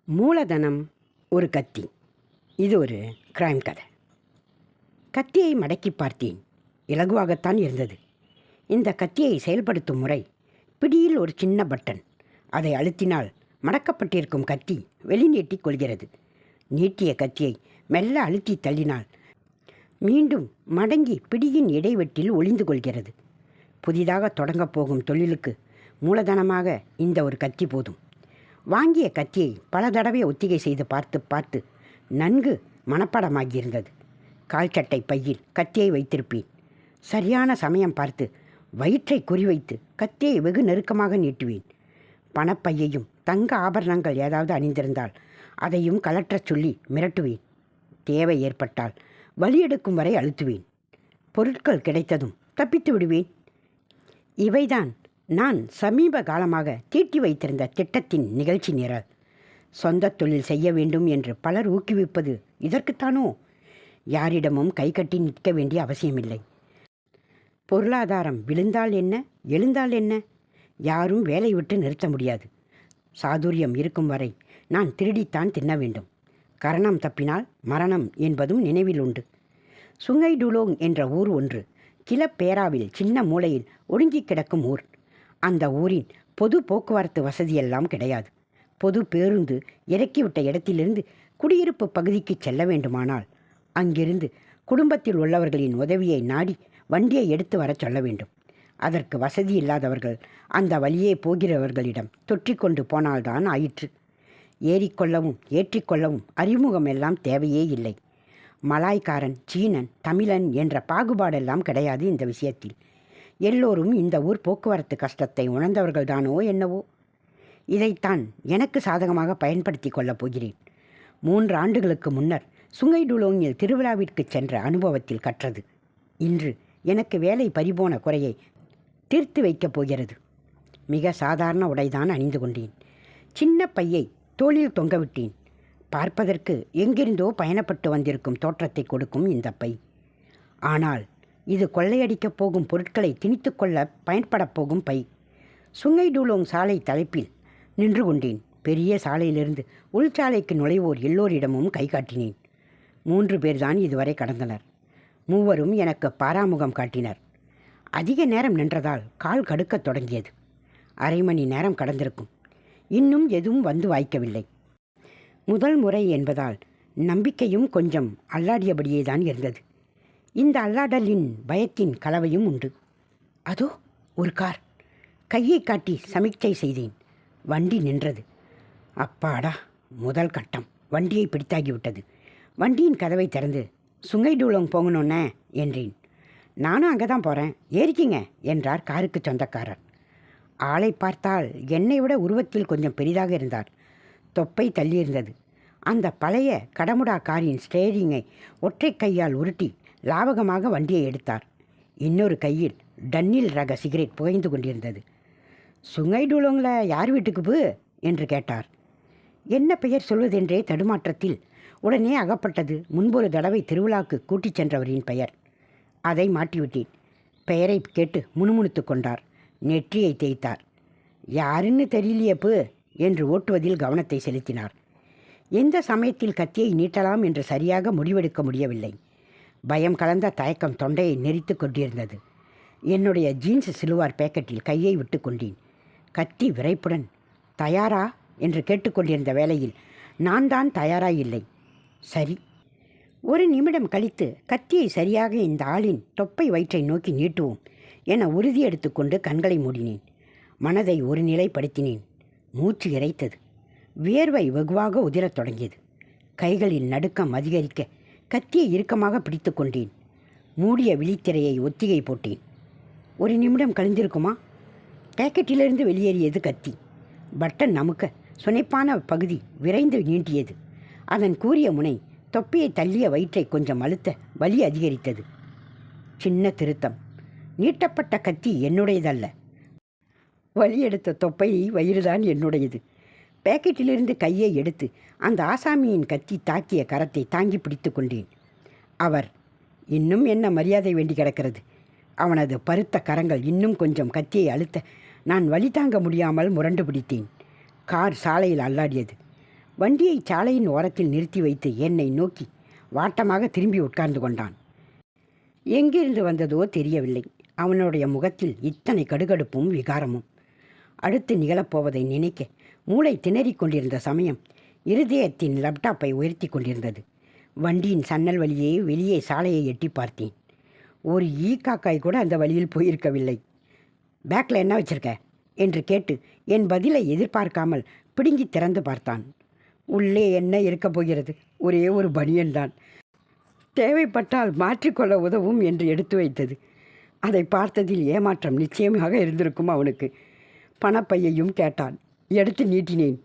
மூலதனம் ஒரு கத்தி. இது ஒரு கிரைம் கதை. கத்தியை மடக்கி பார்த்தேன். இலகுவாகத்தான் இருந்தது. இந்த கத்தியை செயல்படுத்தும் முறை, பிடியில் ஒரு சின்ன பட்டன். அதை அழுத்தினால் மடக்கப்பட்டிருக்கும் கத்தி வெளிநீட்டிக் கொள்கிறது. நீட்டிய கத்தியை மெல்ல அழுத்தி தள்ளினால் மீண்டும் மடங்கி பிடியின் இடைவெட்டில் ஒளிந்து கொள்கிறது. புதிதாக தொடங்கப் போகும் தொழிலுக்கு மூலதனமாக இந்த ஒரு கத்தி போதும். வாங்கிய கத்தியை பல தடவை ஒத்திகை செய்து பார்த்து பார்த்து நன்கு மனப்பாடமாகியிருந்தது. கால்சட்டை பையில் கத்தியை வைத்திருப்பேன். சரியான சமயம் பார்த்து வயிற்றை குறிவைத்து கத்தியை வெகு நெருக்கமாக நீட்டுவேன். பணப்பையையும் தங்க ஆபரணங்கள் ஏதாவது அணிந்திருந்தால் அதையும் கலற்றச் சொல்லி மிரட்டுவேன். தேவை ஏற்பட்டால் வலி எடுக்கும் வரை அழுத்துவேன். பொருட்கள் கிடைத்ததும் தப்பித்து விடுவேன். இவைதான் நான் சமீப காலமாக தீட்டி வைத்திருந்த திட்டத்தின் நிகழ்ச்சி நிரல். சொந்த தொழில் செய்ய வேண்டும் என்று பலர் ஊக்குவிப்பது இதற்குத்தானோ? யாரிடமும் கை கட்டி நிற்க வேண்டிய அவசியமில்லை. பொருளாதாரம் விழுந்தால் என்ன, எழுந்தால் என்ன, யாரும் வேலை விட்டு நிறுத்த முடியாது. சாதுரியம் இருக்கும் வரை நான் திருடித்தான் தின்ன வேண்டும். கரணம் தப்பினால் மரணம் என்பதும் நினைவில் உண்டு. சுங்கை டுலோங் என்ற ஊர் ஒன்று கிளப்பேராவில் சின்ன மூலையில் ஒடுங்கி கிடக்கும் ஊர். அந்த ஊரின் பொது போக்குவரத்து வசதியெல்லாம் கிடையாது. பொது பேருந்து இறக்கிவிட்ட இடத்திலிருந்து குடியிருப்பு பகுதிக்கு செல்ல வேண்டுமானால் அங்கிருந்து குடும்பத்தில் உள்ளவர்களின் உதவியை நாடி வண்டியை எடுத்து வர சொல்ல வேண்டும். அதற்கு வசதி இல்லாதவர்கள் அந்த வழியே போகிறவர்களிடம் தொற்றிக்கொண்டு போனால்தான் ஆயிற்று. ஏறிக்கொள்ளவும் ஏற்றிக்கொள்ளவும் அறிமுகம் எல்லாம் தேவையே இல்லை. மலாய்க்காரன், சீனன், தமிழன் என்ற பாகுபாடெல்லாம் கிடையாது இந்த விஷயத்தில். எல்லோரும் இந்த ஊர் போக்குவரத்து கஷ்டத்தை உணர்ந்தவர்கள்தானோ என்னவோ. இதைத்தான் எனக்கு சாதகமாக பயன்படுத்தி கொள்ளப் போகிறேன். 3 ஆண்டுகளுக்கு முன்னர் சுங்கை டுலோங்கில் திருவிழாவிற்கு சென்ற அனுபவத்தில் கற்றது இன்று எனக்கு வேலை பறிபோன குறையை தீர்த்து வைக்கப் போகிறது. மிக சாதாரண உடைதான் அணிந்து கொண்டேன். சின்ன பையை தோளில் தொங்கவிட்டேன். பார்ப்பதற்கு எங்கிருந்தோ பயணப்பட்டு வந்திருக்கும் தோற்றத்தை கொடுக்கும் இந்த பை. ஆனால் இது கொள்ளையடிக்கப் போகும் பொருட்களை திணித்து கொள்ள பயன்படப் போகும் பை. சுங்கை டுலோங் சாலை தலைப்பில் நின்று கொண்டேன். பெரிய சாலையிலிருந்து உள்சாலைக்கு நுழைவோர் எல்லோரிடமும் கை காட்டினேன். 3 பேர்தான் இதுவரை கடந்தனர். மூவரும் எனக்கு பாராமுகம் காட்டினர். அதிக நேரம் நின்றதால் கால் கடுக்கத் தொடங்கியது. அரை மணி நேரம் கடந்திருக்கும். இன்னும் எதுவும் வந்து வாய்க்கவில்லை. முதல் முறை என்பதால் நம்பிக்கையும் கொஞ்சம் அல்லாடியபடியே தான் இருந்தது. இந்த அல்லாடலின் பயத்தின் கலவையும் உண்டு. அதோ ஒரு கார். கையை காட்டி சமிக்ஞை செய்தேன். வண்டி நின்றது. அப்பாடா, முதல் கட்டம். வண்டியை பிடித்தாகிவிட்டது. வண்டியின் கதவை திறந்து சுங்கை டுலோங் போகணுன்னே என்றேன். நானும் அங்கே தான் போகிறேன், ஏறிக்கிங்க என்றார் காருக்கு சொந்தக்காரர். ஆளை பார்த்தால் என்னை விட உருவத்தில் கொஞ்சம் பெரிதாக இருந்தார். தொப்பை தள்ளியிருந்தது. அந்த பழைய கடமுடா காரின் ஸ்டேரிங்கை ஒற்றை கையால் உருட்டி லாவகமாக வண்டியை எடுத்தார். இன்னொரு கையில் டன்னில் ரக சிகரெட் புகைந்து கொண்டிருந்தது. சுங்கை டுலோங்கில் யார் வீட்டுக்கு போ என்று கேட்டார். என்ன பெயர் சொல்வதென்றே தடுமாற்றத்தில் உடனே அகப்பட்டது முன்பொரு தடவை திருவிழாவுக்கு கூட்டிச் சென்றவரின் பெயர். அதை மாட்டிவிட்டேன். பெயரை கேட்டு முணுமுணுத்து கொண்டார். நெற்றியை தேய்த்தார். யாருன்னு தெரியலையப்பு என்று ஓட்டுவதில் கவனத்தை செலுத்தினார். எந்த சமயத்தில் கத்தியை நீட்டலாம் என்று சரியாக முடிவெடுக்க முடியவில்லை. பயம் கலந்த தயக்கம் தொண்டையை நெரித்து கொண்டிருந்தது. என்னுடைய ஜீன்ஸ் சிலுவார் பேக்கெட்டில் கையை விட்டு கொண்டேன். கத்தி விரைப்புடன் தயாரா என்று கேட்டுக்கொண்டிருந்த வேளையில் நான் தான் தயாராயில்லை. சரி. ஒரு நிமிடம் கழித்து கத்தியை சரியாக இந்த ஆளின் தொப்பை வயிற்றை நோக்கி நீட்டுவோம் என உறுதி எடுத்துக்கொண்டு கண்களை மூடினேன். மனதை ஒரு நிலைப்படுத்தினேன். மூச்சு இறைத்தது. வியர்வை வெகுவாக உதிரத் தொடங்கியது. கைகளில் நடுக்கம் அதிகரிக்க கத்தியை இறுக்கமாக பிடித்து கொண்டேன். மூடிய விழித்திரையை ஒத்திகை போட்டேன். ஒரு நிமிடம் கழிந்திருக்குமா? பேக்கெட்டிலிருந்து வெளியேறியது கத்தி. பட்டன் நமுக்க சுனைப்பான பகுதி விரைந்து நீட்டியது. அதன் கூரிய முனை தொப்பியை தள்ளிய வயிற்றை கொஞ்சம் அழுத்த வலி அதிகரித்தது. சின்ன திருத்தம். நீட்டப்பட்ட கத்தி என்னுடையதல்ல. வலி எடுத்த தொப்பை வயிறுதான் என்னுடையது. பேக்கெட்டிலிருந்து கையை எடுத்து அந்த ஆசாமியின் கத்தி தாக்கிய கரத்தை தாங்கி பிடித்து கொண்டேன். அவர் இன்னும் என்ன மரியாதை வேண்டி கிடக்கிறது. அவனது பருத்த கரங்கள் இன்னும் கொஞ்சம் கத்தியை அழுத்த நான் வலி தாங்க முடியாமல் முரண்டு பிடித்தேன். கார் சாலையில் அல்லாடியது. வண்டியை சாலையின் ஓரத்தில் நிறுத்தி வைத்து என்னை நோக்கி வாட்டமாக திரும்பி உட்கார்ந்து கொண்டான். எங்கிருந்து வந்ததோ தெரியவில்லை. அவனுடைய முகத்தில் இத்தனை கடுகடுப்பும் விகாரமும். அடுத்து நிகழப்போவதை நினைக்க மூளை திணறிக் கொண்டிருந்த சமயம் இருதயத்தின் லேப்டாப்பை உயர்த்தி கொண்டிருந்தது. வண்டியின் சன்னல் வழியே வெளியே சாலையை எட்டி பார்த்தேன். ஒரு காக்காய் கூட அந்த வழியில் போயிருக்கவில்லை. பேக்கில் என்ன வச்சிருக்க என்று கேட்டு என் பதிலை எதிர்பார்க்காமல் பிடுங்கி திறந்து பார்த்தான். உள்ளே என்ன இருக்கப் போகிறது? ஒரே ஒரு பனியன்தான். தேவைப்பட்டால் மாற்றிக்கொள்ள உதவும் என்று எடுத்து வைத்தது. அதை பார்த்ததில் ஏமாற்றம் நிச்சயமாக இருந்திருக்கும் அவனுக்கு. பணப்பையையும் கேட்டான். எடுத்து நீட்டினேன்.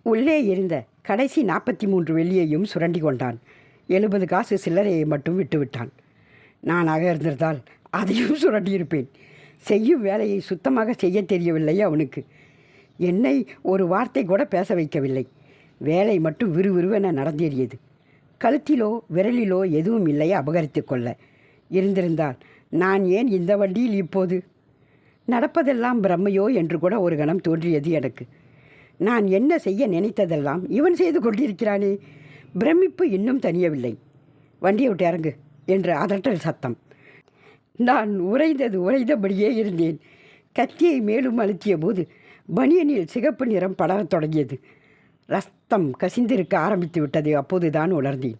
உள்ளே இருந்த கடைசி 43 வெள்ளியையும் சுரண்டி கொண்டான். 70 காசு சில்லறையை மட்டும் விட்டுவிட்டான். நானாக இருந்திருந்தால் அதையும் சுரண்டியிருப்பேன். செய்யும் வேலையை சுத்தமாக செய்ய தெரியவில்லை அவனுக்கு. என்னை ஒரு வார்த்தை கூட பேச வைக்கவில்லை. வேலை மட்டும் விறுவிறுவென நடந்தேறியது. கழுத்திலோ விரலிலோ எதுவும் இல்லை அபகரித்து கொள்ள. இருந்திருந்தால் நான் ஏன் இந்த வண்டியில் இப்போது? நடப்பதெல்லாம் பிரம்மையோ என்று கூட ஒரு கணம் தோன்றியது எனக்கு. நான் என்ன செய்ய நினைத்ததெல்லாம் இவன் செய்து கொண்டிருக்கிறானே. பிரமிப்பு இன்னும் தணியவில்லை. வண்டியை விட்டு இறங்கு என்று அதட்டல் சத்தம். நான் உறைந்தபடியே இருந்தேன். கத்தியை மேலும் அழுத்திய போது பனியனில் சிகப்பு நிறம் படரத் தொடங்கியது. ரத்தம் கசிந்திருக்க ஆரம்பித்து விட்டது. அப்போதுதான் உணர்ந்தேன்.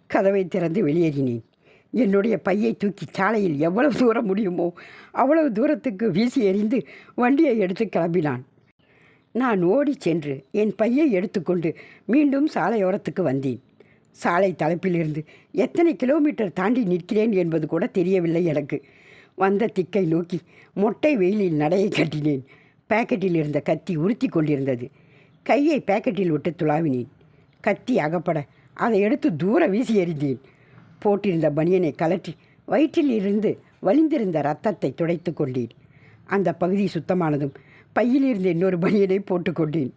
கதவை திறந்து வெளியேறினேன். என்னுடைய பையை தூக்கி சாலையில் எவ்வளவு தூரம் முடியுமோ அவ்வளவு தூரத்துக்கு வீசி எறிந்து வண்டியை எடுத்து கிளம்பினான். நான் ஓடி சென்று என் பையை எடுத்துக்கொண்டு மீண்டும் சாலையோரத்துக்கு வந்தேன். சாலை தலைப்பிலிருந்து எத்தனை கிலோமீட்டர் தாண்டி நிற்கிறேன் என்பது கூட தெரியவில்லை எனக்கு. வந்த திக்கை நோக்கி மொட்டை வெயிலில் நடையை கட்டினேன். பேக்கெட்டில் இருந்த கத்தி உறுத்தி கொண்டிருந்தது. கையை பேக்கெட்டில் விட்டு துளாவினேன். கத்தி அகப்பட அதை எடுத்து தூர வீசி எறிந்தேன். போட்டிருந்த பனியனை கலற்றி வயிற்றில் இருந்து வலிந்திருந்த இரத்தத்தை துடைத்து கொண்டேன். அந்த பகுதி சுத்தமானதும் பையில் இருந்த இன்னொரு பனியனை போட்டுக்கொண்டேன்.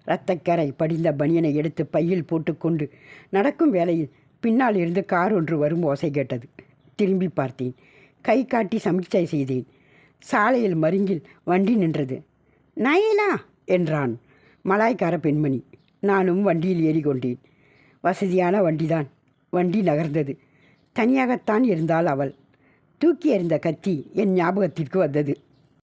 இரத்தக்கரை படிந்த பனியனை எடுத்து பையில் போட்டுக்கொண்டு நடக்கும் வேளையில் பின்னால் இருந்து கார் ஒன்று வரும் ஓசை கேட்டது. திரும்பி பார்த்தேன். கை காட்டி சமிக்சை செய்தேன். சாலையில் மருங்கில் வண்டி நின்றது. நயலா என்றான் மலாய்க்கார பெண்மணி. நானும் வண்டியில் ஏறிக்கொண்டேன். வசதியான வண்டிதான். வண்டி நகர்ந்தது. தனியாகத்தான் இருந்தாள் அவள். தூக்கி எறிந்த கத்தி என் ஞாபகத்திற்கு வந்தது.